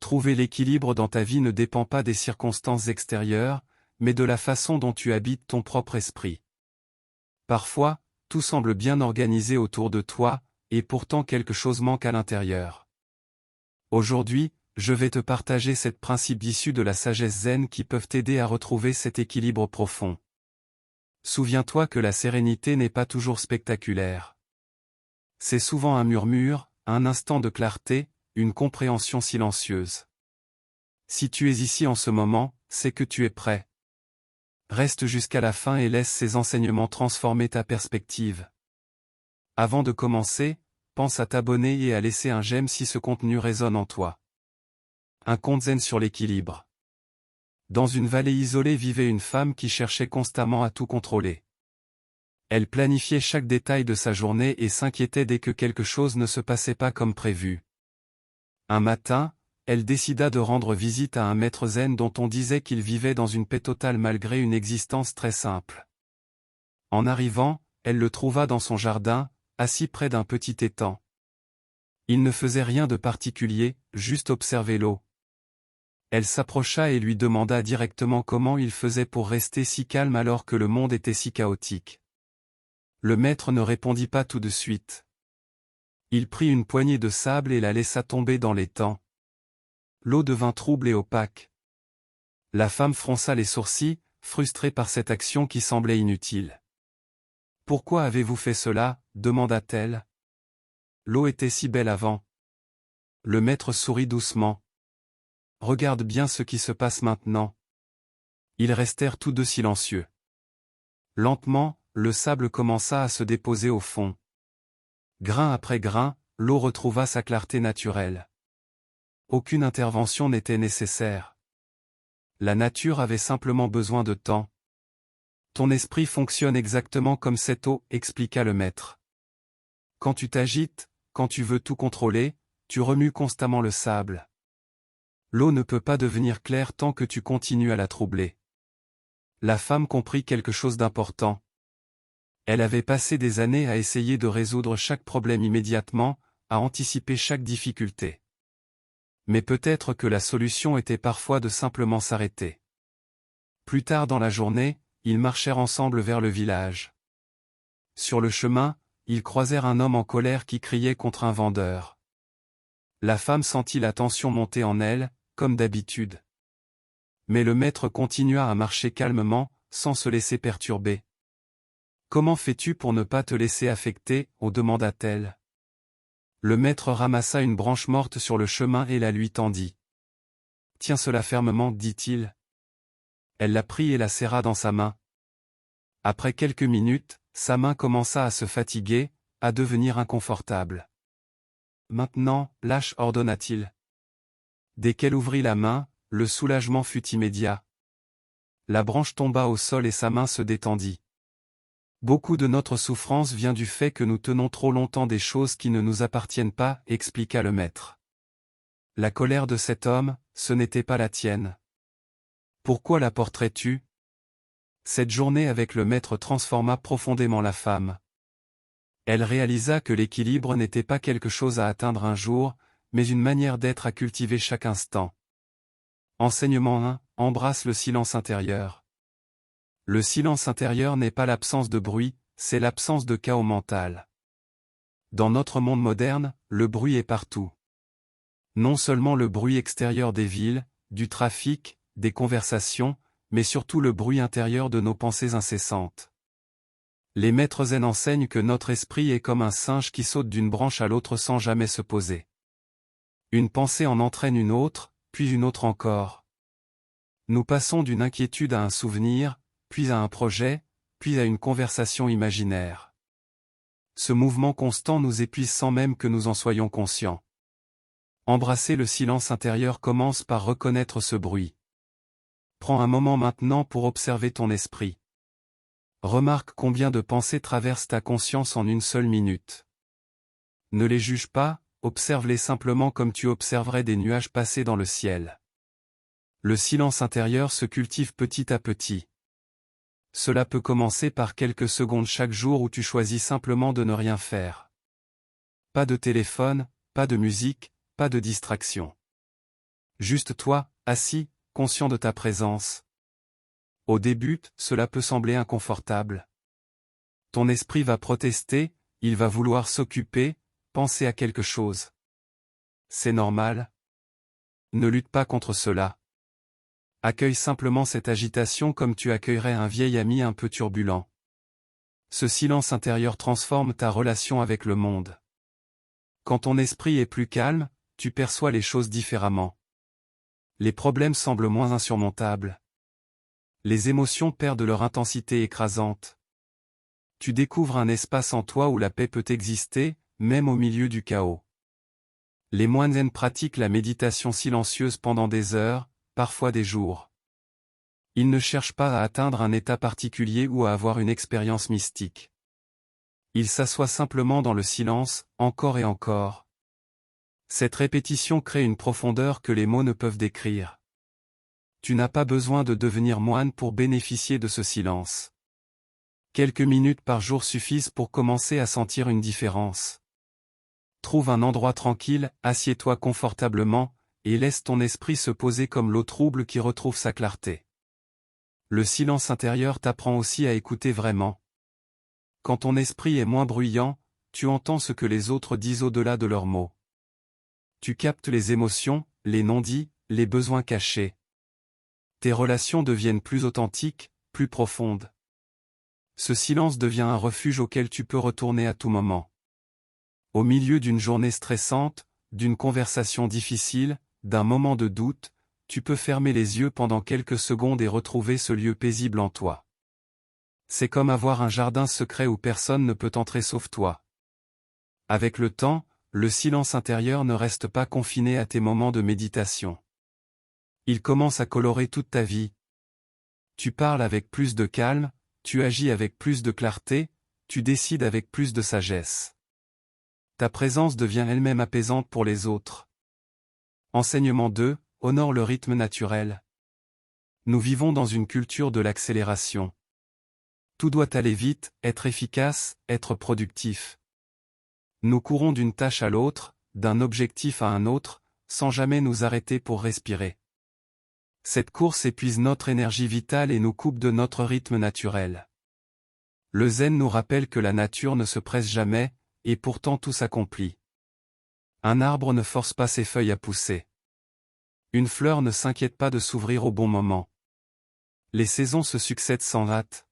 Trouver l'équilibre dans ta vie ne dépend pas des circonstances extérieures, mais de la façon dont tu habites ton propre esprit. Parfois, tout semble bien organisé autour de toi, et pourtant quelque chose manque à l'intérieur. Aujourd'hui, je vais te partager 7 principes issus de la sagesse zen qui peuvent t'aider à retrouver cet équilibre profond. Souviens-toi que la sérénité n'est pas toujours spectaculaire. C'est souvent un murmure, un instant de clarté, une compréhension silencieuse. Si tu es ici en ce moment, c'est que tu es prêt. Reste jusqu'à la fin et laisse ces enseignements transformer ta perspective. Avant de commencer, pense à t'abonner et à laisser un j'aime si ce contenu résonne en toi. Un conte zen sur l'équilibre. Dans une vallée isolée vivait une femme qui cherchait constamment à tout contrôler. Elle planifiait chaque détail de sa journée et s'inquiétait dès que quelque chose ne se passait pas comme prévu. Un matin, elle décida de rendre visite à un maître zen dont on disait qu'il vivait dans une paix totale malgré une existence très simple. En arrivant, elle le trouva dans son jardin, assis près d'un petit étang. Il ne faisait rien de particulier, juste observer l'eau. Elle s'approcha et lui demanda directement comment il faisait pour rester si calme alors que le monde était si chaotique. Le maître ne répondit pas tout de suite. Il prit une poignée de sable et la laissa tomber dans l'étang. L'eau devint trouble et opaque. La femme fronça les sourcils, frustrée par cette action qui semblait inutile. « Pourquoi avez-vous fait cela » demanda-t-elle. « L'eau était si belle avant. » Le maître sourit doucement. « Regarde bien ce qui se passe maintenant. » Ils restèrent tous deux silencieux. Lentement, le sable commença à se déposer au fond. Grain après grain, l'eau retrouva sa clarté naturelle. Aucune intervention n'était nécessaire. La nature avait simplement besoin de temps. Ton esprit fonctionne exactement comme cette eau, expliqua le maître. Quand tu t'agites, quand tu veux tout contrôler, tu remues constamment le sable. L'eau ne peut pas devenir claire tant que tu continues à la troubler. La femme comprit quelque chose d'important. Elle avait passé des années à essayer de résoudre chaque problème immédiatement, à anticiper chaque difficulté. Mais peut-être que la solution était parfois de simplement s'arrêter. Plus tard dans la journée, ils marchèrent ensemble vers le village. Sur le chemin, ils croisèrent un homme en colère qui criait contre un vendeur. La femme sentit la tension monter en elle, comme d'habitude. Mais le maître continua à marcher calmement, sans se laisser perturber. « Comment fais-tu pour ne pas te laisser affecter » demanda-t-elle. Le maître ramassa une branche morte sur le chemin et la lui tendit. « Tiens cela fermement, dit-il. » Elle la prit et la serra dans sa main. Après quelques minutes, sa main commença à se fatiguer, à devenir inconfortable. « Maintenant, lâche, ordonna-t-il. Dès qu'elle ouvrit la main, le soulagement fut immédiat. La branche tomba au sol et sa main se détendit. Beaucoup de notre souffrance vient du fait que nous tenons trop longtemps des choses qui ne nous appartiennent pas, expliqua le maître. La colère de cet homme, ce n'était pas la tienne. Pourquoi la porterais-tu ? Cette journée avec le maître transforma profondément la femme. Elle réalisa que l'équilibre n'était pas quelque chose à atteindre un jour, mais une manière d'être à cultiver chaque instant. Enseignement 1. Embrasse le silence intérieur. Le silence intérieur n'est pas l'absence de bruit, c'est l'absence de chaos mental. Dans notre monde moderne, le bruit est partout. Non seulement le bruit extérieur des villes, du trafic, des conversations, mais surtout le bruit intérieur de nos pensées incessantes. Les maîtres zen enseignent que notre esprit est comme un singe qui saute d'une branche à l'autre sans jamais se poser. Une pensée en entraîne une autre, puis une autre encore. Nous passons d'une inquiétude à un souvenir, puis à un projet, puis à une conversation imaginaire. Ce mouvement constant nous épuise sans même que nous en soyons conscients. Embrasser le silence intérieur commence par reconnaître ce bruit. Prends un moment maintenant pour observer ton esprit. Remarque combien de pensées traversent ta conscience en une seule minute. Ne les juge pas, observe-les simplement comme tu observerais des nuages passer dans le ciel. Le silence intérieur se cultive petit à petit. Cela peut commencer par quelques secondes chaque jour où tu choisis simplement de ne rien faire. Pas de téléphone, pas de musique, pas de distraction. Juste toi, assis, conscient de ta présence. Au début, cela peut sembler inconfortable. Ton esprit va protester, il va vouloir s'occuper, penser à quelque chose. C'est normal. Ne lutte pas contre cela. Accueille simplement cette agitation comme tu accueillerais un vieil ami un peu turbulent. Ce silence intérieur transforme ta relation avec le monde. Quand ton esprit est plus calme, tu perçois les choses différemment. Les problèmes semblent moins insurmontables. Les émotions perdent leur intensité écrasante. Tu découvres un espace en toi où la paix peut exister, même au milieu du chaos. Les moines zen pratiquent la méditation silencieuse pendant des heures, parfois des jours. Ils ne cherchent pas à atteindre un état particulier ou à avoir une expérience mystique. Ils s'assoient simplement dans le silence, encore et encore. Cette répétition crée une profondeur que les mots ne peuvent décrire. Tu n'as pas besoin de devenir moine pour bénéficier de ce silence. Quelques minutes par jour suffisent pour commencer à sentir une différence. Trouve un endroit tranquille, assieds-toi confortablement, et laisse ton esprit se poser comme l'eau trouble qui retrouve sa clarté. Le silence intérieur t'apprend aussi à écouter vraiment. Quand ton esprit est moins bruyant, tu entends ce que les autres disent au-delà de leurs mots. Tu captes les émotions, les non-dits, les besoins cachés. Tes relations deviennent plus authentiques, plus profondes. Ce silence devient un refuge auquel tu peux retourner à tout moment. Au milieu d'une journée stressante, d'une conversation difficile, d'un moment de doute, tu peux fermer les yeux pendant quelques secondes et retrouver ce lieu paisible en toi. C'est comme avoir un jardin secret où personne ne peut entrer sauf toi. Avec le temps, le silence intérieur ne reste pas confiné à tes moments de méditation. Il commence à colorer toute ta vie. Tu parles avec plus de calme, tu agis avec plus de clarté, tu décides avec plus de sagesse. Ta présence devient elle-même apaisante pour les autres. Enseignement 2, honore le rythme naturel. Nous vivons dans une culture de l'accélération. Tout doit aller vite, être efficace, être productif. Nous courons d'une tâche à l'autre, d'un objectif à un autre, sans jamais nous arrêter pour respirer. Cette course épuise notre énergie vitale et nous coupe de notre rythme naturel. Le zen nous rappelle que la nature ne se presse jamais, et pourtant tout s'accomplit. Un arbre ne force pas ses feuilles à pousser. Une fleur ne s'inquiète pas de s'ouvrir au bon moment. Les saisons se succèdent sans hâte.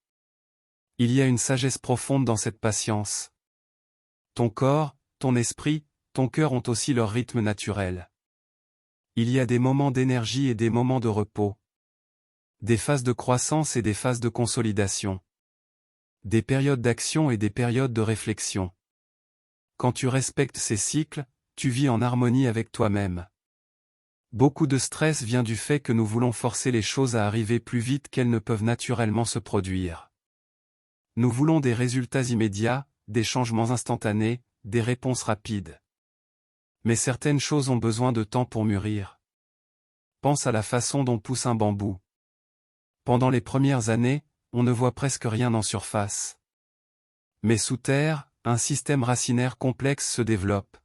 Il y a une sagesse profonde dans cette patience. Ton corps, ton esprit, ton cœur ont aussi leur rythme naturel. Il y a des moments d'énergie et des moments de repos. Des phases de croissance et des phases de consolidation. Des périodes d'action et des périodes de réflexion. Quand tu respectes ces cycles, tu vis en harmonie avec toi-même. Beaucoup de stress vient du fait que nous voulons forcer les choses à arriver plus vite qu'elles ne peuvent naturellement se produire. Nous voulons des résultats immédiats, des changements instantanés, des réponses rapides. Mais certaines choses ont besoin de temps pour mûrir. Pense à la façon dont pousse un bambou. Pendant les premières années, on ne voit presque rien en surface. Mais sous terre, un système racinaire complexe se développe.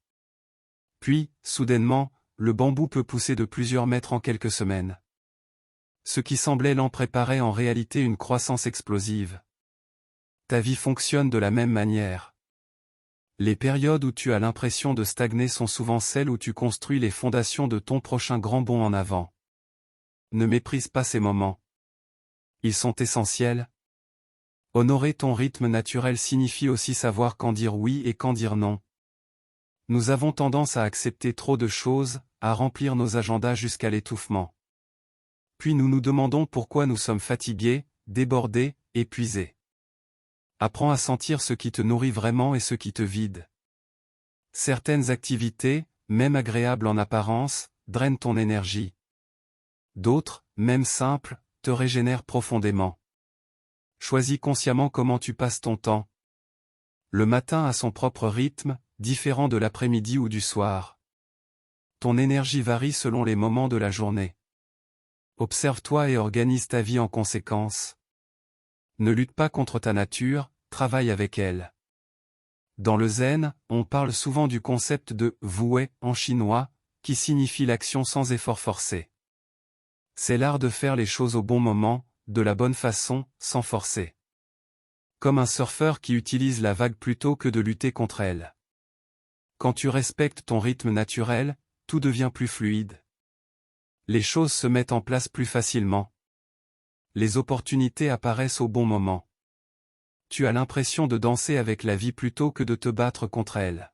Puis, soudainement, le bambou peut pousser de plusieurs mètres en quelques semaines. Ce qui semblait lent préparait en réalité une croissance explosive. Ta vie fonctionne de la même manière. Les périodes où tu as l'impression de stagner sont souvent celles où tu construis les fondations de ton prochain grand bond en avant. Ne méprise pas ces moments. Ils sont essentiels. Honorer ton rythme naturel signifie aussi savoir quand dire oui et quand dire non. Nous avons tendance à accepter trop de choses, à remplir nos agendas jusqu'à l'étouffement. Puis nous nous demandons pourquoi nous sommes fatigués, débordés, épuisés. Apprends à sentir ce qui te nourrit vraiment et ce qui te vide. Certaines activités, même agréables en apparence, drainent ton énergie. D'autres, même simples, te régénèrent profondément. Choisis consciemment comment tu passes ton temps. Le matin a son propre rythme, différent de l'après-midi ou du soir. Ton énergie varie selon les moments de la journée. Observe-toi et organise ta vie en conséquence. Ne lutte pas contre ta nature, travaille avec elle. Dans le zen, on parle souvent du concept de « voué » en chinois, qui signifie l'action sans effort forcé. C'est l'art de faire les choses au bon moment, de la bonne façon, sans forcer. Comme un surfeur qui utilise la vague plutôt que de lutter contre elle. Quand tu respectes ton rythme naturel, tout devient plus fluide. Les choses se mettent en place plus facilement. Les opportunités apparaissent au bon moment. Tu as l'impression de danser avec la vie plutôt que de te battre contre elle.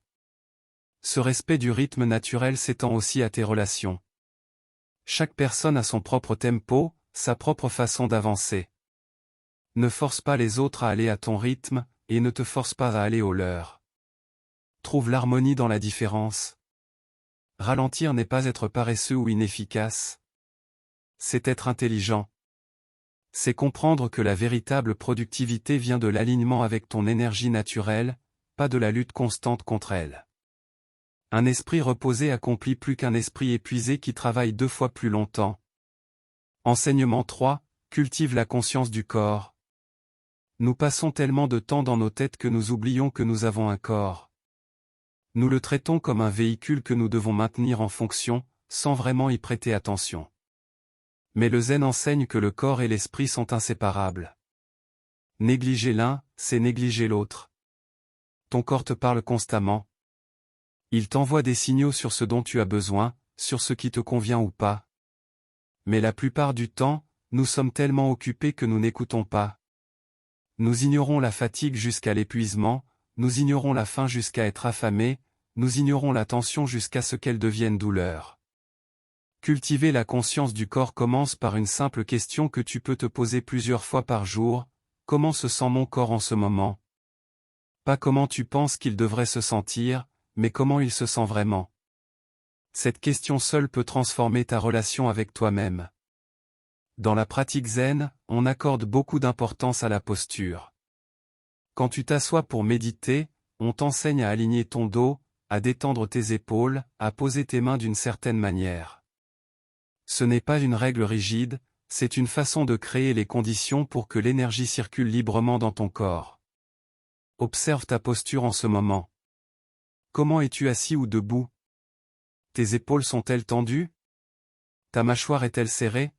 Ce respect du rythme naturel s'étend aussi à tes relations. Chaque personne a son propre tempo, sa propre façon d'avancer. Ne force pas les autres à aller à ton rythme, et ne te force pas à aller au leur. Trouve l'harmonie dans la différence. Ralentir n'est pas être paresseux ou inefficace. C'est être intelligent. C'est comprendre que la véritable productivité vient de l'alignement avec ton énergie naturelle, pas de la lutte constante contre elle. Un esprit reposé accomplit plus qu'un esprit épuisé qui travaille 2 fois plus longtemps. Enseignement 3, cultive la conscience du corps. Nous passons tellement de temps dans nos têtes que nous oublions que nous avons un corps. Nous le traitons comme un véhicule que nous devons maintenir en fonction, sans vraiment y prêter attention. Mais le zen enseigne que le corps et l'esprit sont inséparables. Négliger l'un, c'est négliger l'autre. Ton corps te parle constamment. Il t'envoie des signaux sur ce dont tu as besoin, sur ce qui te convient ou pas. Mais la plupart du temps, nous sommes tellement occupés que nous n'écoutons pas. Nous ignorons la fatigue jusqu'à l'épuisement, nous ignorons la faim jusqu'à être affamés, nous ignorons la tension jusqu'à ce qu'elle devienne douleur. Cultiver la conscience du corps commence par une simple question que tu peux te poser plusieurs fois par jour: comment se sent mon corps en ce moment? Pas comment tu penses qu'il devrait se sentir, mais comment il se sent vraiment. Cette question seule peut transformer ta relation avec toi-même. Dans la pratique zen, on accorde beaucoup d'importance à la posture. Quand tu t'assois pour méditer, on t'enseigne à aligner ton dos, à détendre tes épaules, à poser tes mains d'une certaine manière. Ce n'est pas une règle rigide, c'est une façon de créer les conditions pour que l'énergie circule librement dans ton corps. Observe ta posture en ce moment. Comment es-tu assis ou debout? Tes épaules sont-elles tendues? Ta mâchoire est-elle serrée?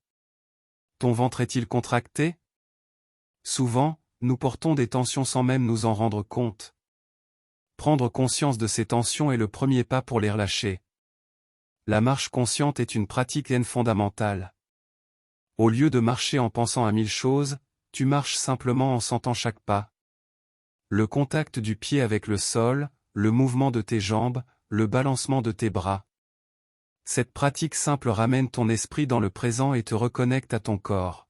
Ton ventre est-il contracté? Souvent, nous portons des tensions sans même nous en rendre compte. Prendre conscience de ces tensions est le premier pas pour les relâcher. La marche consciente est une pratique zen fondamentale. Au lieu de marcher en pensant à 1000 choses, tu marches simplement en sentant chaque pas. Le contact du pied avec le sol, le mouvement de tes jambes, le balancement de tes bras. Cette pratique simple ramène ton esprit dans le présent et te reconnecte à ton corps.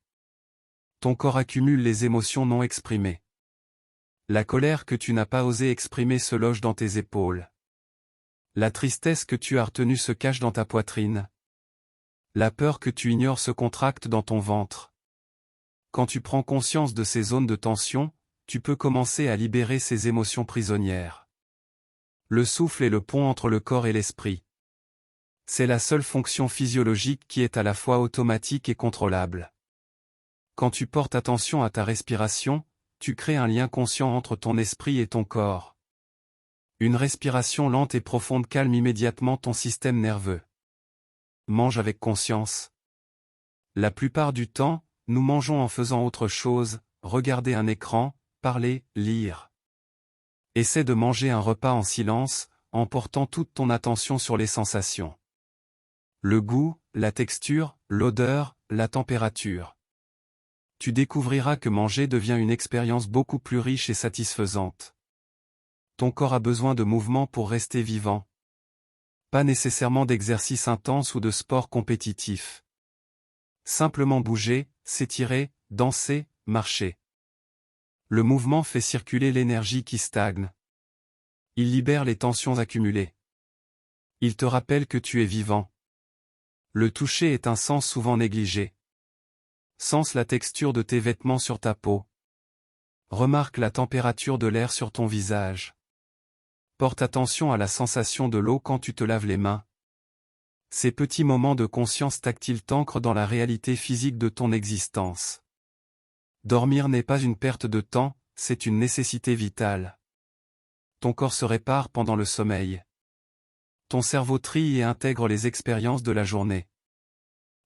Ton corps accumule les émotions non exprimées. La colère que tu n'as pas osé exprimer se loge dans tes épaules. La tristesse que tu as retenue se cache dans ta poitrine. La peur que tu ignores se contracte dans ton ventre. Quand tu prends conscience de ces zones de tension, tu peux commencer à libérer ces émotions prisonnières. Le souffle est le pont entre le corps et l'esprit. C'est la seule fonction physiologique qui est à la fois automatique et contrôlable. Quand tu portes attention à ta respiration, tu crées un lien conscient entre ton esprit et ton corps. Une respiration lente et profonde calme immédiatement ton système nerveux. Mange avec conscience. La plupart du temps, nous mangeons en faisant autre chose, regarder un écran, parler, lire. Essaie de manger un repas en silence, en portant toute ton attention sur les sensations. Le goût, la texture, l'odeur, la température. Tu découvriras que manger devient une expérience beaucoup plus riche et satisfaisante. Ton corps a besoin de mouvement pour rester vivant. Pas nécessairement d'exercice intense ou de sport compétitif. Simplement bouger, s'étirer, danser, marcher. Le mouvement fait circuler l'énergie qui stagne. Il libère les tensions accumulées. Il te rappelle que tu es vivant. Le toucher est un sens souvent négligé. Sens la texture de tes vêtements sur ta peau. Remarque la température de l'air sur ton visage. Porte attention à la sensation de l'eau quand tu te laves les mains. Ces petits moments de conscience tactile t'ancrent dans la réalité physique de ton existence. Dormir n'est pas une perte de temps, c'est une nécessité vitale. Ton corps se répare pendant le sommeil. ton cerveau trie et intègre les expériences de la journée.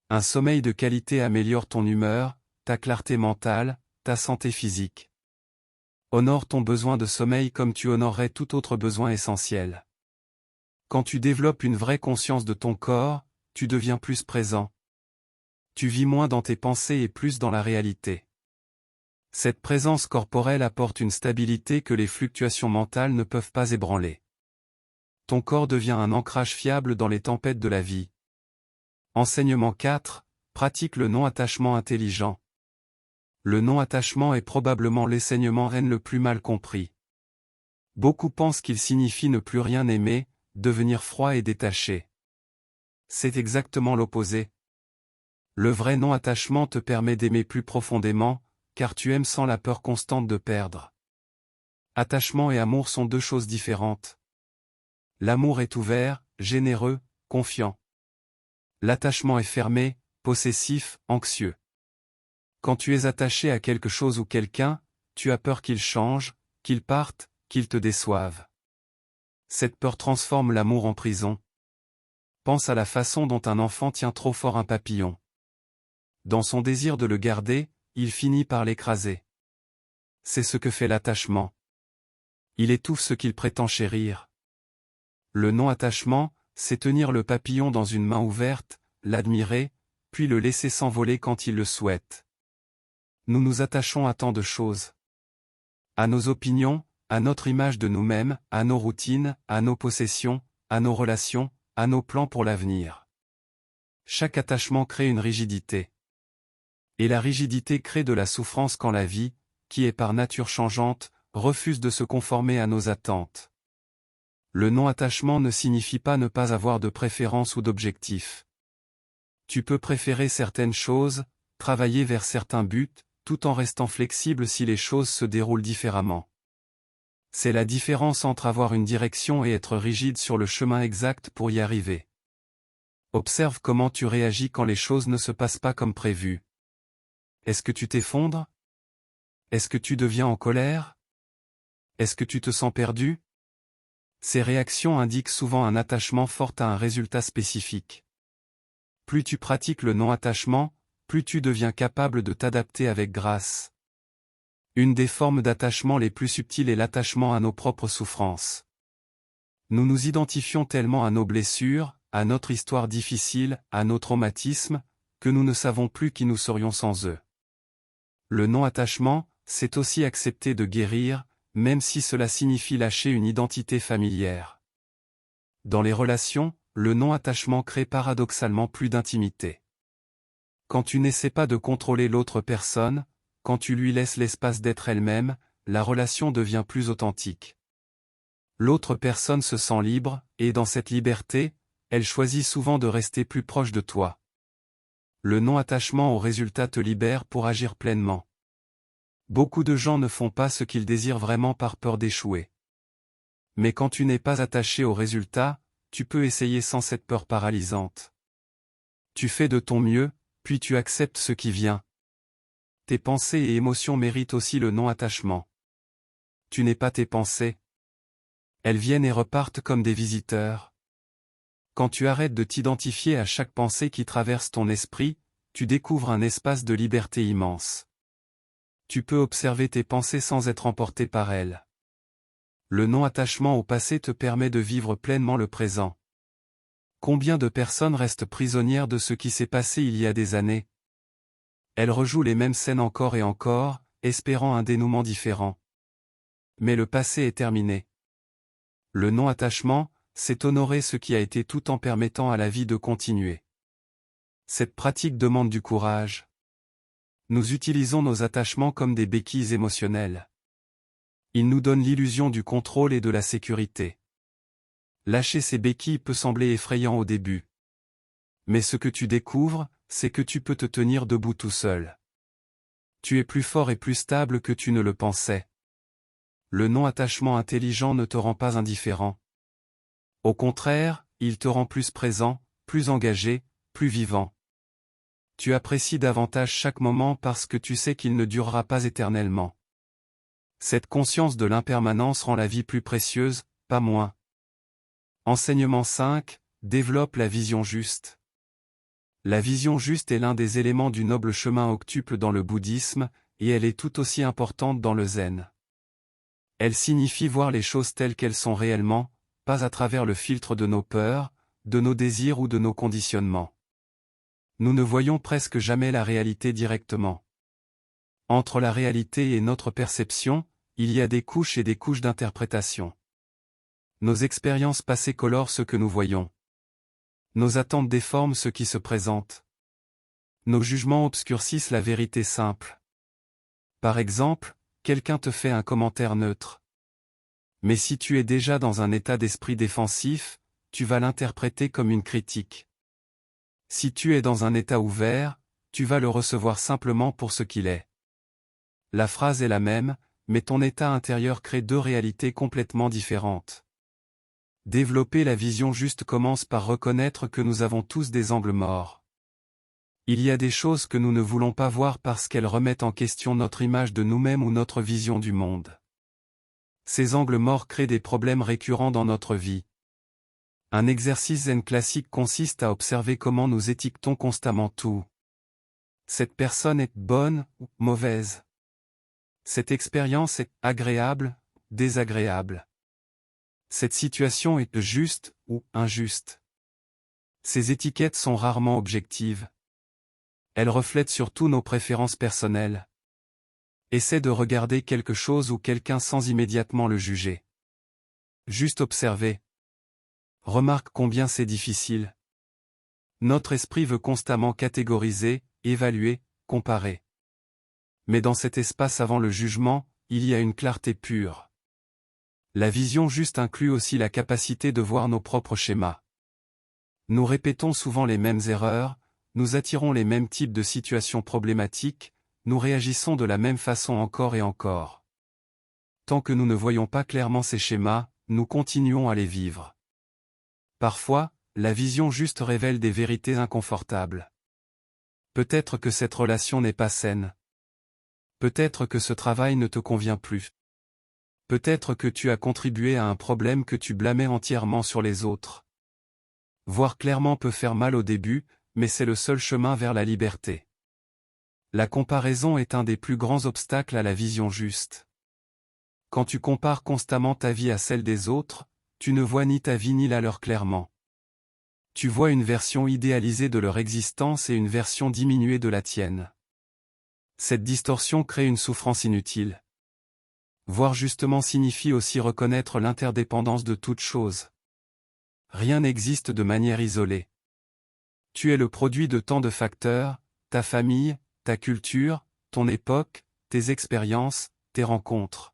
Un sommeil de qualité améliore ton humeur, ta clarté mentale, ta santé physique. Honore ton besoin de sommeil comme tu honorerais tout autre besoin essentiel. Quand tu développes une vraie conscience de ton corps, tu deviens plus présent. Tu vis moins dans tes pensées et plus dans la réalité. Cette présence corporelle apporte une stabilité que les fluctuations mentales ne peuvent pas ébranler. Ton corps devient un ancrage fiable dans les tempêtes de la vie. Enseignement 4. Pratique le non-attachement intelligent. Le non-attachement est probablement l'enseignement N le plus mal compris. Beaucoup pensent qu'il signifie ne plus rien aimer, devenir froid et détaché. C'est exactement l'opposé. Le vrai non-attachement te permet d'aimer plus profondément, car tu aimes sans la peur constante de perdre. Attachement et amour sont deux choses différentes. L'amour est ouvert, généreux, confiant. L'attachement est fermé, possessif, anxieux. Quand tu es attaché à quelque chose ou quelqu'un, tu as peur qu'il change, qu'il parte, qu'il te déçoive. Cette peur transforme l'amour en prison. Pense à la façon dont un enfant tient trop fort un papillon. Dans son désir de le garder, il finit par l'écraser. C'est ce que fait l'attachement. Il étouffe ce qu'il prétend chérir. Le non-attachement, c'est tenir le papillon dans une main ouverte, l'admirer, puis le laisser s'envoler quand il le souhaite. Nous nous attachons à tant de choses. À nos opinions, à notre image de nous-mêmes, à nos routines, à nos possessions, à nos relations, à nos plans pour l'avenir. Chaque attachement crée une rigidité. Et la rigidité crée de la souffrance quand la vie, qui est par nature changeante, refuse de se conformer à nos attentes. Le non-attachement ne signifie pas ne pas avoir de préférence ou d'objectif. Tu peux préférer certaines choses, travailler vers certains buts, tout en restant flexible si les choses se déroulent différemment. C'est la différence entre avoir une direction et être rigide sur le chemin exact pour y arriver. Observe comment tu réagis quand les choses ne se passent pas comme prévu. Est-ce que tu t'effondres? Est-ce que tu deviens en colère? Est-ce que tu te sens perdu? Ces réactions indiquent souvent un attachement fort à un résultat spécifique. Plus tu pratiques le non-attachement, plus tu deviens capable de t'adapter avec grâce. Une des formes d'attachement les plus subtiles est l'attachement à nos propres souffrances. Nous nous identifions tellement à nos blessures, à notre histoire difficile, à nos traumatismes, que nous ne savons plus qui nous serions sans eux. Le non-attachement, c'est aussi accepter de guérir, même si cela signifie lâcher une identité familière. Dans les relations, le non-attachement crée paradoxalement plus d'intimité. Quand tu n'essaies pas de contrôler l'autre personne, quand tu lui laisses l'espace d'être elle-même, la relation devient plus authentique. L'autre personne se sent libre, et dans cette liberté, elle choisit souvent de rester plus proche de toi. Le non-attachement au résultat te libère pour agir pleinement. Beaucoup de gens ne font pas ce qu'ils désirent vraiment par peur d'échouer. Mais quand tu n'es pas attaché au résultat, tu peux essayer sans cette peur paralysante. Tu fais de ton mieux, puis tu acceptes ce qui vient. Tes pensées et émotions méritent aussi le non-attachement. Tu n'es pas tes pensées. Elles viennent et repartent comme des visiteurs. Quand tu arrêtes de t'identifier à chaque pensée qui traverse ton esprit, tu découvres un espace de liberté immense. Tu peux observer tes pensées sans être emporté par elles. Le non-attachement au passé te permet de vivre pleinement le présent. Combien de personnes restent prisonnières de ce qui s'est passé il y a des années? Elles rejouent les mêmes scènes encore et encore, espérant un dénouement différent. Mais le passé est terminé. Le non-attachement, c'est honorer ce qui a été tout en permettant à la vie de continuer. Cette pratique demande du courage. Nous utilisons nos attachements comme des béquilles émotionnelles. Ils nous donnent l'illusion du contrôle et de la sécurité. Lâcher ces béquilles peut sembler effrayant au début. Mais ce que tu découvres, c'est que tu peux te tenir debout tout seul. Tu es plus fort et plus stable que tu ne le pensais. Le non-attachement intelligent ne te rend pas indifférent. Au contraire, il te rend plus présent, plus engagé, plus vivant. Tu apprécies davantage chaque moment parce que tu sais qu'il ne durera pas éternellement. Cette conscience de l'impermanence rend la vie plus précieuse, pas moins. Enseignement 5, développe la vision juste. La vision juste est l'un des éléments du noble chemin octuple dans le bouddhisme, et elle est tout aussi importante dans le zen. Elle signifie voir les choses telles qu'elles sont réellement, pas à travers le filtre de nos peurs, de nos désirs ou de nos conditionnements. Nous ne voyons presque jamais la réalité directement. Entre la réalité et notre perception, il y a des couches et des couches d'interprétation. Nos expériences passées colorent ce que nous voyons. Nos attentes déforment ce qui se présente. Nos jugements obscurcissent la vérité simple. Par exemple, quelqu'un te fait un commentaire neutre. Mais si tu es déjà dans un état d'esprit défensif, tu vas l'interpréter comme une critique. Si tu es dans un état ouvert, tu vas le recevoir simplement pour ce qu'il est. La phrase est la même, mais ton état intérieur crée deux réalités complètement différentes. Développer la vision juste commence par reconnaître que nous avons tous des angles morts. Il y a des choses que nous ne voulons pas voir parce qu'elles remettent en question notre image de nous-mêmes ou notre vision du monde. Ces angles morts créent des problèmes récurrents dans notre vie. Un exercice zen classique consiste à observer comment nous étiquetons constamment tout. Cette personne est bonne ou mauvaise. Cette expérience est agréable, désagréable. Cette situation est juste ou injuste. Ces étiquettes sont rarement objectives. Elles reflètent surtout nos préférences personnelles. Essaie de regarder quelque chose ou quelqu'un sans immédiatement le juger. Juste observer. Remarque combien c'est difficile. Notre esprit veut constamment catégoriser, évaluer, comparer. Mais dans cet espace avant le jugement, il y a une clarté pure. La vision juste inclut aussi la capacité de voir nos propres schémas. Nous répétons souvent les mêmes erreurs, nous attirons les mêmes types de situations problématiques, nous réagissons de la même façon encore et encore. Tant que nous ne voyons pas clairement ces schémas, nous continuons à les vivre. Parfois, la vision juste révèle des vérités inconfortables. Peut-être que cette relation n'est pas saine. Peut-être que ce travail ne te convient plus. Peut-être que tu as contribué à un problème que tu blâmais entièrement sur les autres. Voir clairement peut faire mal au début, mais c'est le seul chemin vers la liberté. La comparaison est un des plus grands obstacles à la vision juste. Quand tu compares constamment ta vie à celle des autres, tu ne vois ni ta vie ni la leur clairement. Tu vois une version idéalisée de leur existence et une version diminuée de la tienne. Cette distorsion crée une souffrance inutile. Voir justement signifie aussi reconnaître l'interdépendance de toute chose. Rien n'existe de manière isolée. Tu es le produit de tant de facteurs, ta famille, ta culture, ton époque, tes expériences, tes rencontres.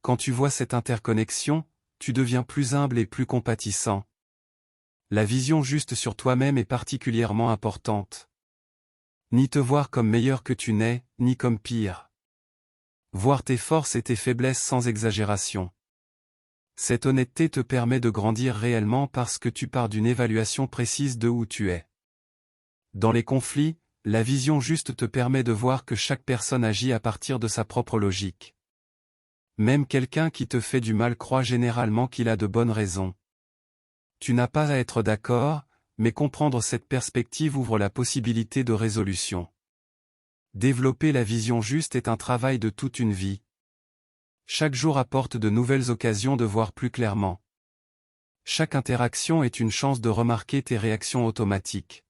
Quand tu vois cette interconnexion, tu deviens plus humble et plus compatissant. La vision juste sur toi-même est particulièrement importante. Ni te voir comme meilleur que tu n'es, ni comme pire. Voir tes forces et tes faiblesses sans exagération. Cette honnêteté te permet de grandir réellement parce que tu pars d'une évaluation précise de où tu es. Dans les conflits, la vision juste te permet de voir que chaque personne agit à partir de sa propre logique. Même quelqu'un qui te fait du mal croit généralement qu'il a de bonnes raisons. Tu n'as pas à être d'accord, mais comprendre cette perspective ouvre la possibilité de résolution. Développer la vision juste est un travail de toute une vie. Chaque jour apporte de nouvelles occasions de voir plus clairement. Chaque interaction est une chance de remarquer tes réactions automatiques.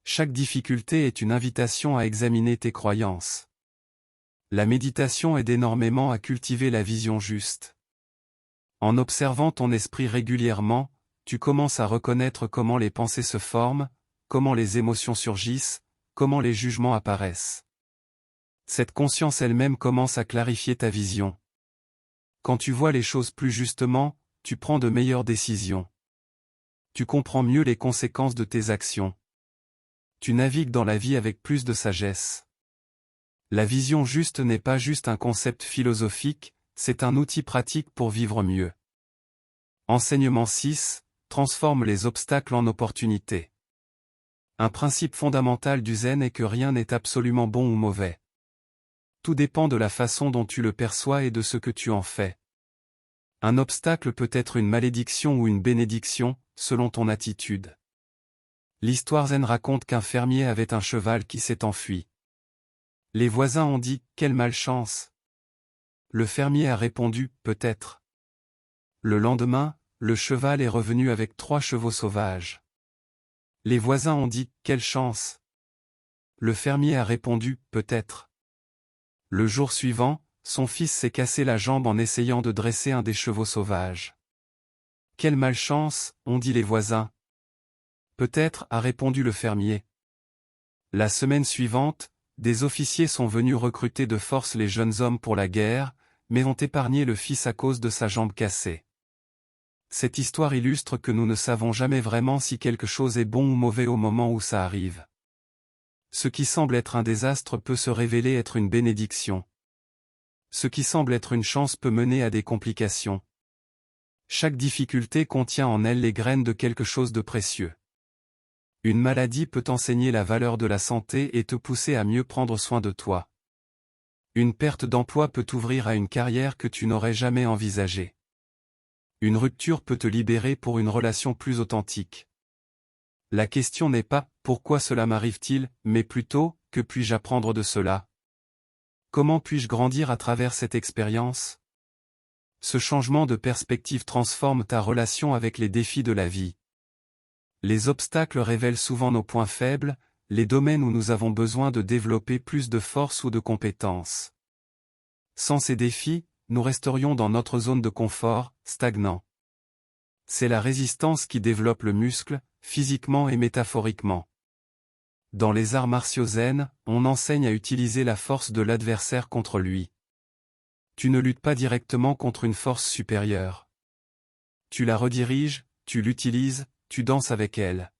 Chaque difficulté est une invitation à examiner tes croyances. La méditation aide énormément à cultiver la vision juste. En observant ton esprit régulièrement, tu commences à reconnaître comment les pensées se forment, comment les émotions surgissent, comment les jugements apparaissent. Cette conscience elle-même commence à clarifier ta vision. Quand tu vois les choses plus justement, tu prends de meilleures décisions. Tu comprends mieux les conséquences de tes actions. Tu navigues dans la vie avec plus de sagesse. La vision juste n'est pas juste un concept philosophique, c'est un outil pratique pour vivre mieux. Enseignement 6, transforme les obstacles en opportunités. Un principe fondamental du zen est que rien n'est absolument bon ou mauvais. Tout dépend de la façon dont tu le perçois et de ce que tu en fais. Un obstacle peut être une malédiction ou une bénédiction, selon ton attitude. L'histoire zen raconte qu'un fermier avait un cheval qui s'est enfui. Les voisins ont dit « Quelle malchance !» Le fermier a répondu « Peut-être ». Le lendemain, le cheval est revenu avec 3 chevaux sauvages. Les voisins ont dit « Quelle chance !» Le fermier a répondu « Peut-être ». Le jour suivant, son fils s'est cassé la jambe en essayant de dresser un des chevaux sauvages. « Quelle malchance !» ont dit les voisins. « Peut-être », a répondu le fermier. La semaine suivante, des officiers sont venus recruter de force les jeunes hommes pour la guerre, mais ont épargné le fils à cause de sa jambe cassée. Cette histoire illustre que nous ne savons jamais vraiment si quelque chose est bon ou mauvais au moment où ça arrive. Ce qui semble être un désastre peut se révéler être une bénédiction. Ce qui semble être une chance peut mener à des complications. Chaque difficulté contient en elle les graines de quelque chose de précieux. Une maladie peut enseigner la valeur de la santé et te pousser à mieux prendre soin de toi. Une perte d'emploi peut t'ouvrir à une carrière que tu n'aurais jamais envisagée. Une rupture peut te libérer pour une relation plus authentique. La question n'est pas « pourquoi cela m'arrive-t-il ?», mais plutôt « que puis-je apprendre de cela ? Comment puis-je grandir à travers cette expérience ?» Ce changement de perspective transforme ta relation avec les défis de la vie. Les obstacles révèlent souvent nos points faibles, les domaines où nous avons besoin de développer plus de force ou de compétences. Sans ces défis, nous resterions dans notre zone de confort, stagnant. C'est la résistance qui développe le muscle, physiquement et métaphoriquement. Dans les arts martiaux zen, on enseigne à utiliser la force de l'adversaire contre lui. Tu ne luttes pas directement contre une force supérieure. Tu la rediriges, tu l'utilises, tu danses avec elle.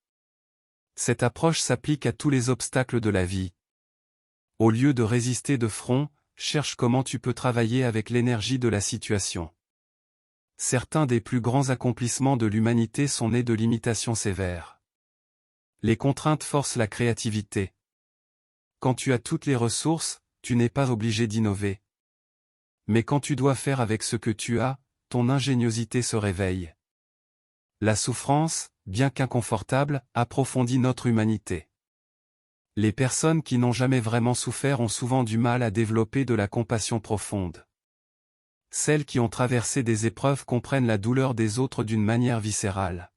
Cette approche s'applique à tous les obstacles de la vie. Au lieu de résister de front, cherche comment tu peux travailler avec l'énergie de la situation. Certains des plus grands accomplissements de l'humanité sont nés de limitations sévères. Les contraintes forcent la créativité. Quand tu as toutes les ressources, tu n'es pas obligé d'innover. Mais quand tu dois faire avec ce que tu as, ton ingéniosité se réveille. La souffrance, bien qu'inconfortable, approfondit notre humanité. Les personnes qui n'ont jamais vraiment souffert ont souvent du mal à développer de la compassion profonde. Celles qui ont traversé des épreuves comprennent la douleur des autres d'une manière viscérale.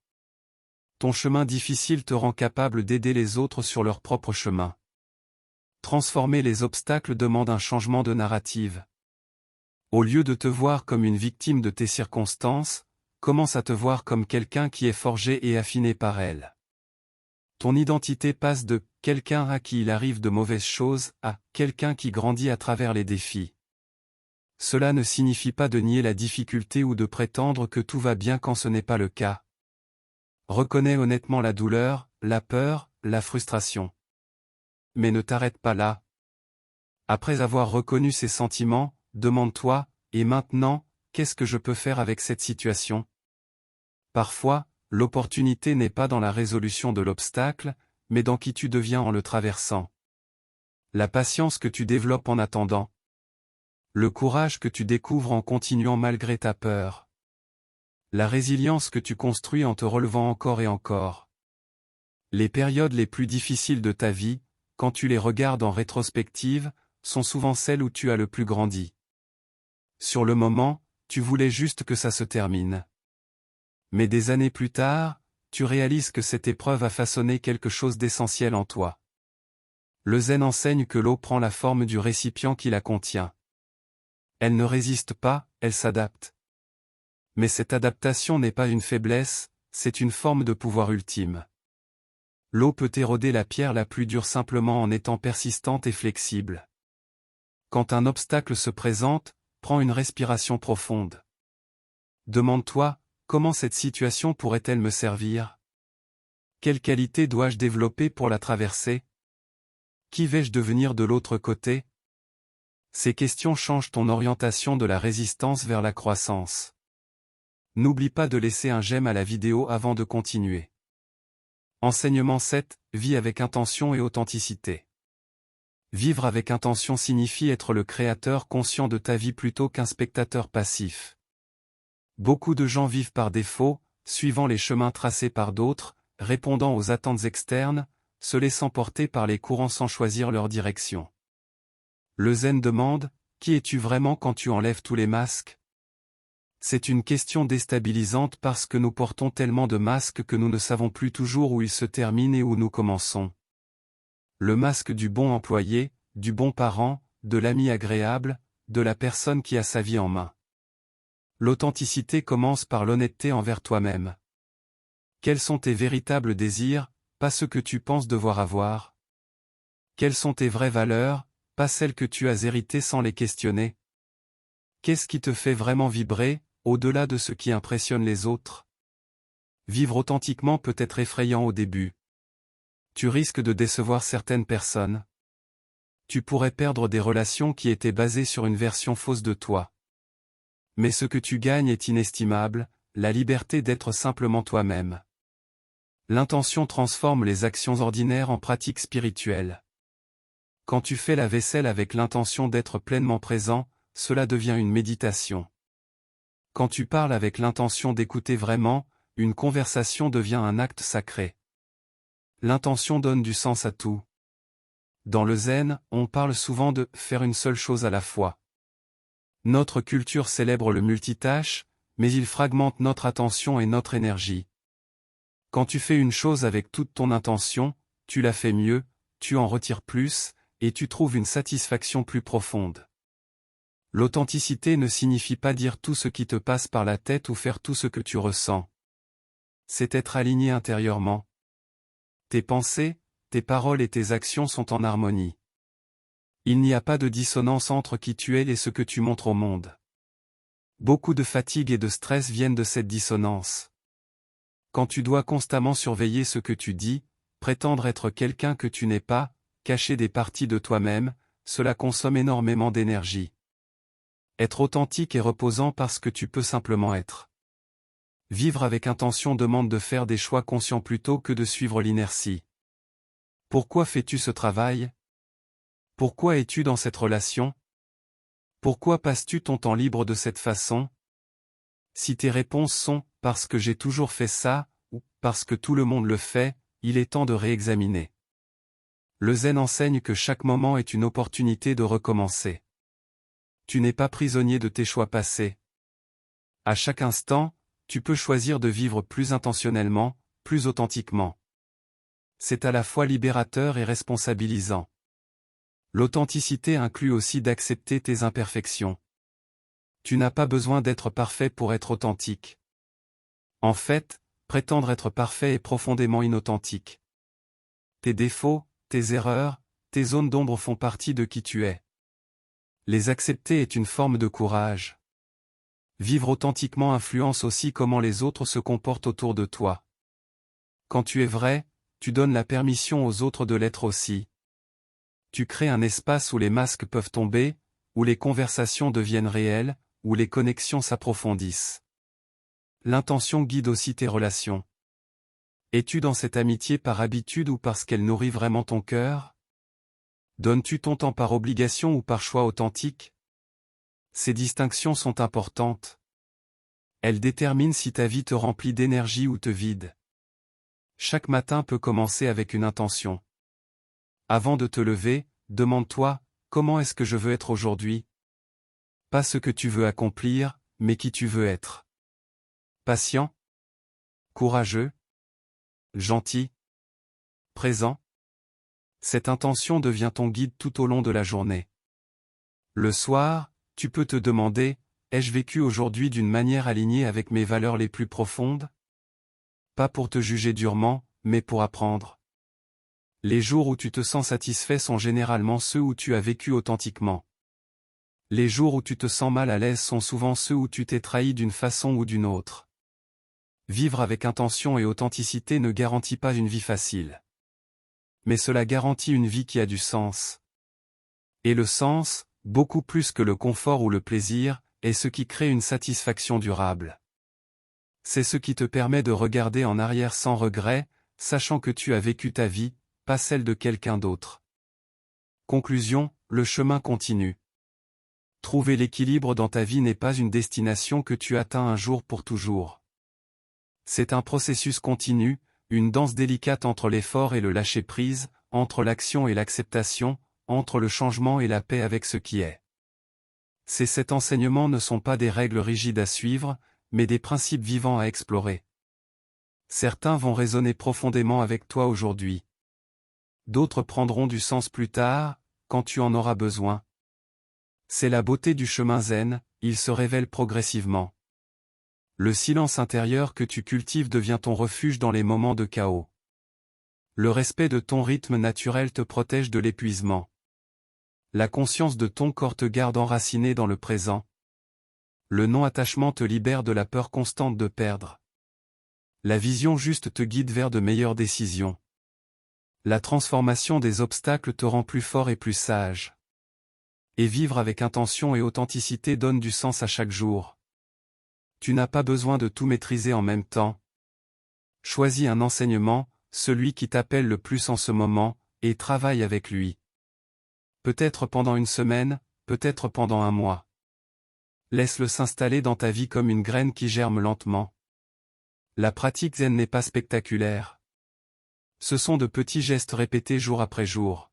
Ton chemin difficile te rend capable d'aider les autres sur leur propre chemin. Transformer les obstacles demande un changement de narrative. Au lieu de te voir comme une victime de tes circonstances, commence à te voir comme quelqu'un qui est forgé et affiné par elles. Ton identité passe de « quelqu'un à qui il arrive de mauvaises choses » à « quelqu'un qui grandit à travers les défis ». Cela ne signifie pas de nier la difficulté ou de prétendre que tout va bien quand ce n'est pas le cas. Reconnais honnêtement la douleur, la peur, la frustration. Mais ne t'arrête pas là. Après avoir reconnu ces sentiments, demande-toi, et maintenant, qu'est-ce que je peux faire avec cette situation ? Parfois, l'opportunité n'est pas dans la résolution de l'obstacle, mais dans qui tu deviens en le traversant. La patience que tu développes en attendant. Le courage que tu découvres en continuant malgré ta peur. La résilience que tu construis en te relevant encore et encore. Les périodes les plus difficiles de ta vie, quand tu les regardes en rétrospective, sont souvent celles où tu as le plus grandi. Sur le moment, tu voulais juste que ça se termine. Mais des années plus tard, tu réalises que cette épreuve a façonné quelque chose d'essentiel en toi. Le zen enseigne que l'eau prend la forme du récipient qui la contient. Elle ne résiste pas, elle s'adapte. Mais cette adaptation n'est pas une faiblesse, c'est une forme de pouvoir ultime. L'eau peut éroder la pierre la plus dure simplement en étant persistante et flexible. Quand un obstacle se présente, prends une respiration profonde. Demande-toi, comment cette situation pourrait-elle me servir ? Quelle qualité dois-je développer pour la traverser ? Qui vais-je devenir de l'autre côté ? Ces questions changent ton orientation de la résistance vers la croissance. N'oublie pas de laisser un j'aime à la vidéo avant de continuer. Enseignement 7, vis avec intention et authenticité. Vivre avec intention signifie être le créateur conscient de ta vie plutôt qu'un spectateur passif. Beaucoup de gens vivent par défaut, suivant les chemins tracés par d'autres, répondant aux attentes externes, se laissant porter par les courants sans choisir leur direction. Le zen demande, qui es-tu vraiment quand tu enlèves tous les masques? C'est une question déstabilisante parce que nous portons tellement de masques que nous ne savons plus toujours où ils se terminent et où nous commençons. Le masque du bon employé, du bon parent, de l'ami agréable, de la personne qui a sa vie en main. L'authenticité commence par l'honnêteté envers toi-même. Quels sont tes véritables désirs, pas ceux que tu penses devoir avoir? Quelles sont tes vraies valeurs, pas celles que tu as héritées sans les questionner? Qu'est-ce qui te fait vraiment vibrer, au-delà de ce qui impressionne les autres? Vivre authentiquement peut être effrayant au début. Tu risques de décevoir certaines personnes. Tu pourrais perdre des relations qui étaient basées sur une version fausse de toi. Mais ce que tu gagnes est inestimable, la liberté d'être simplement toi-même. L'intention transforme les actions ordinaires en pratiques spirituelles. Quand tu fais la vaisselle avec l'intention d'être pleinement présent, cela devient une méditation. Quand tu parles avec l'intention d'écouter vraiment, une conversation devient un acte sacré. L'intention donne du sens à tout. Dans le zen, on parle souvent de « faire une seule chose à la fois ». Notre culture célèbre le multitâche, mais il fragmente notre attention et notre énergie. Quand tu fais une chose avec toute ton intention, tu la fais mieux, tu en retires plus, et tu trouves une satisfaction plus profonde. L'authenticité ne signifie pas dire tout ce qui te passe par la tête ou faire tout ce que tu ressens. C'est être aligné intérieurement. Tes pensées, tes paroles et tes actions sont en harmonie. Il n'y a pas de dissonance entre qui tu es et ce que tu montres au monde. Beaucoup de fatigue et de stress viennent de cette dissonance. Quand tu dois constamment surveiller ce que tu dis, prétendre être quelqu'un que tu n'es pas, cacher des parties de toi-même, cela consomme énormément d'énergie. Être authentique est reposant parce que tu peux simplement être. Vivre avec intention demande de faire des choix conscients plutôt que de suivre l'inertie. Pourquoi fais-tu ce travail? Pourquoi es-tu dans cette relation? Pourquoi passes-tu ton temps libre de cette façon? Si tes réponses sont « parce que j'ai toujours fait ça » ou « parce que tout le monde le fait », il est temps de réexaminer. Le zen enseigne que chaque moment est une opportunité de recommencer. Tu n'es pas prisonnier de tes choix passés. À chaque instant, tu peux choisir de vivre plus intentionnellement, plus authentiquement. C'est à la fois libérateur et responsabilisant. L'authenticité inclut aussi d'accepter tes imperfections. Tu n'as pas besoin d'être parfait pour être authentique. En fait, prétendre être parfait est profondément inauthentique. Tes défauts, tes erreurs, tes zones d'ombre font partie de qui tu es. Les accepter est une forme de courage. Vivre authentiquement influence aussi comment les autres se comportent autour de toi. Quand tu es vrai, tu donnes la permission aux autres de l'être aussi. Tu crées un espace où les masques peuvent tomber, où les conversations deviennent réelles, où les connexions s'approfondissent. L'intention guide aussi tes relations. Es-tu dans cette amitié par habitude ou parce qu'elle nourrit vraiment ton cœur? Donnes-tu ton temps par obligation ou par choix authentique? Ces distinctions sont importantes. Elles déterminent si ta vie te remplit d'énergie ou te vide. Chaque matin peut commencer avec une intention. Avant de te lever, demande-toi, comment est-ce que je veux être aujourd'hui? Pas ce que tu veux accomplir, mais qui tu veux être. Patient? Courageux? Gentil? Présent? Cette intention devient ton guide tout au long de la journée. Le soir, tu peux te demander, ai-je vécu aujourd'hui d'une manière alignée avec mes valeurs les plus profondes? Pas pour te juger durement, mais pour apprendre. Les jours où tu te sens satisfait sont généralement ceux où tu as vécu authentiquement. Les jours où tu te sens mal à l'aise sont souvent ceux où tu t'es trahi d'une façon ou d'une autre. Vivre avec intention et authenticité ne garantit pas une vie facile. Mais cela garantit une vie qui a du sens. Et le sens, beaucoup plus que le confort ou le plaisir, est ce qui crée une satisfaction durable. C'est ce qui te permet de regarder en arrière sans regret, sachant que tu as vécu ta vie, pas celle de quelqu'un d'autre. Conclusion, le chemin continue. Trouver l'équilibre dans ta vie n'est pas une destination que tu atteins un jour pour toujours. C'est un processus continu, une danse délicate entre l'effort et le lâcher-prise, entre l'action et l'acceptation, entre le changement et la paix avec ce qui est. Ces 7 enseignements ne sont pas des règles rigides à suivre, mais des principes vivants à explorer. Certains vont résonner profondément avec toi aujourd'hui. D'autres prendront du sens plus tard, quand tu en auras besoin. C'est la beauté du chemin zen, il se révèle progressivement. Le silence intérieur que tu cultives devient ton refuge dans les moments de chaos. Le respect de ton rythme naturel te protège de l'épuisement. La conscience de ton corps te garde enraciné dans le présent. Le non-attachement te libère de la peur constante de perdre. La vision juste te guide vers de meilleures décisions. La transformation des obstacles te rend plus fort et plus sage. Et vivre avec intention et authenticité donne du sens à chaque jour. Tu n'as pas besoin de tout maîtriser en même temps. Choisis un enseignement, celui qui t'appelle le plus en ce moment, et travaille avec lui. Peut-être pendant une semaine, peut-être pendant un mois. Laisse-le s'installer dans ta vie comme une graine qui germe lentement. La pratique zen n'est pas spectaculaire. Ce sont de petits gestes répétés jour après jour.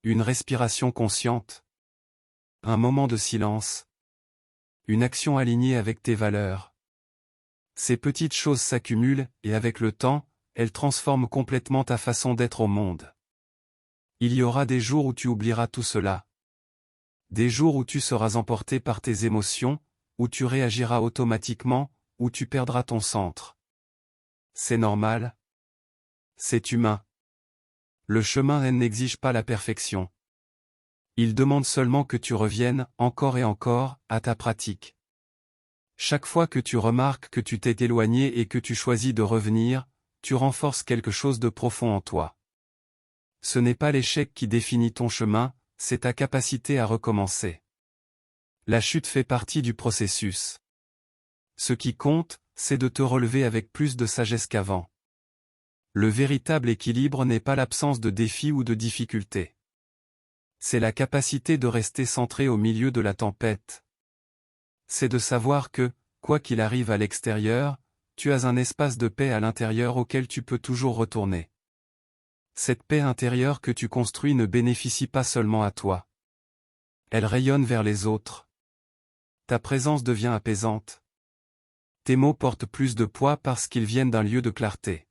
Une respiration consciente. Un moment de silence. Une action alignée avec tes valeurs. Ces petites choses s'accumulent, et avec le temps, elles transforment complètement ta façon d'être au monde. Il y aura des jours où tu oublieras tout cela. Des jours où tu seras emporté par tes émotions, où tu réagiras automatiquement, où tu perdras ton centre. C'est normal. C'est humain. Le chemin n'exige pas la perfection. Il demande seulement que tu reviennes, encore et encore, à ta pratique. Chaque fois que tu remarques que tu t'es éloigné et que tu choisis de revenir, tu renforces quelque chose de profond en toi. Ce n'est pas l'échec qui définit ton chemin, c'est ta capacité à recommencer. La chute fait partie du processus. Ce qui compte, c'est de te relever avec plus de sagesse qu'avant. Le véritable équilibre n'est pas l'absence de défis ou de difficultés. C'est la capacité de rester centré au milieu de la tempête. C'est de savoir que, quoi qu'il arrive à l'extérieur, tu as un espace de paix à l'intérieur auquel tu peux toujours retourner. Cette paix intérieure que tu construis ne bénéficie pas seulement à toi. Elle rayonne vers les autres. Ta présence devient apaisante. Tes mots portent plus de poids parce qu'ils viennent d'un lieu de clarté.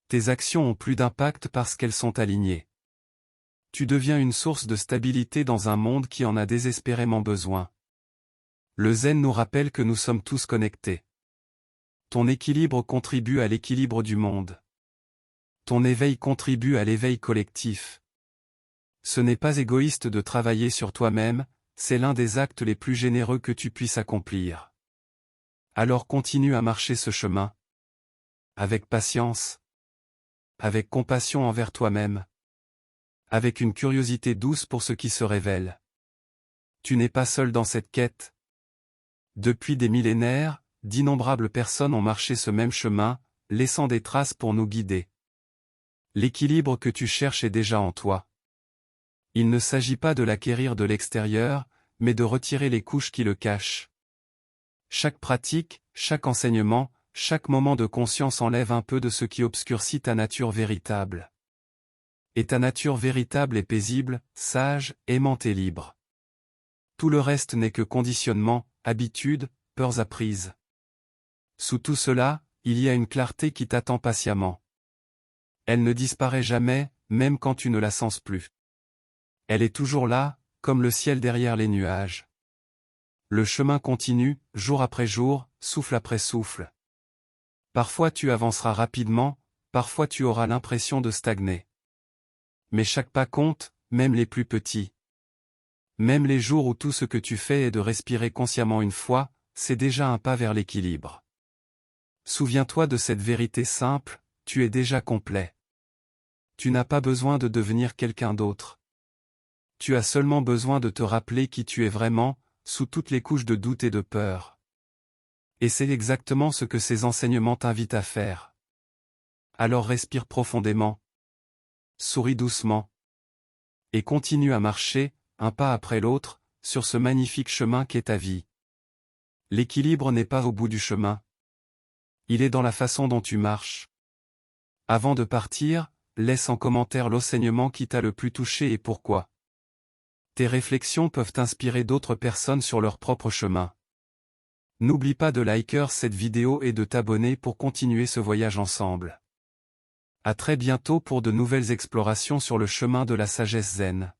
Tes actions ont plus d'impact parce qu'elles sont alignées. Tu deviens une source de stabilité dans un monde qui en a désespérément besoin. Le zen nous rappelle que nous sommes tous connectés. Ton équilibre contribue à l'équilibre du monde. Ton éveil contribue à l'éveil collectif. Ce n'est pas égoïste de travailler sur toi-même, c'est l'un des actes les plus généreux que tu puisses accomplir. Alors continue à marcher ce chemin. Avec patience. Avec compassion envers toi-même. Avec une curiosité douce pour ce qui se révèle. Tu n'es pas seul dans cette quête. Depuis des millénaires, d'innombrables personnes ont marché ce même chemin, laissant des traces pour nous guider. L'équilibre que tu cherches est déjà en toi. Il ne s'agit pas de l'acquérir de l'extérieur, mais de retirer les couches qui le cachent. Chaque pratique, chaque enseignement, chaque moment de conscience enlève un peu de ce qui obscurcit ta nature véritable. Et ta nature véritable est paisible, sage, aimante et libre. Tout le reste n'est que conditionnement, habitude, peurs apprises. Sous tout cela, il y a une clarté qui t'attend patiemment. Elle ne disparaît jamais, même quand tu ne la sens plus. Elle est toujours là, comme le ciel derrière les nuages. Le chemin continue, jour après jour, souffle après souffle. Parfois tu avanceras rapidement, parfois tu auras l'impression de stagner. Mais chaque pas compte, même les plus petits. Même les jours où tout ce que tu fais est de respirer consciemment une fois, c'est déjà un pas vers l'équilibre. Souviens-toi de cette vérité simple, tu es déjà complet. Tu n'as pas besoin de devenir quelqu'un d'autre. Tu as seulement besoin de te rappeler qui tu es vraiment, sous toutes les couches de doute et de peur. Et c'est exactement ce que ces enseignements t'invitent à faire. Alors respire profondément. Souris doucement. Et continue à marcher, un pas après l'autre, sur ce magnifique chemin qu'est ta vie. L'équilibre n'est pas au bout du chemin. Il est dans la façon dont tu marches. Avant de partir, laisse en commentaire l'enseignement qui t'a le plus touché et pourquoi. Tes réflexions peuvent inspirer d'autres personnes sur leur propre chemin. N'oublie pas de liker cette vidéo et de t'abonner pour continuer ce voyage ensemble. À très bientôt pour de nouvelles explorations sur le chemin de la sagesse zen.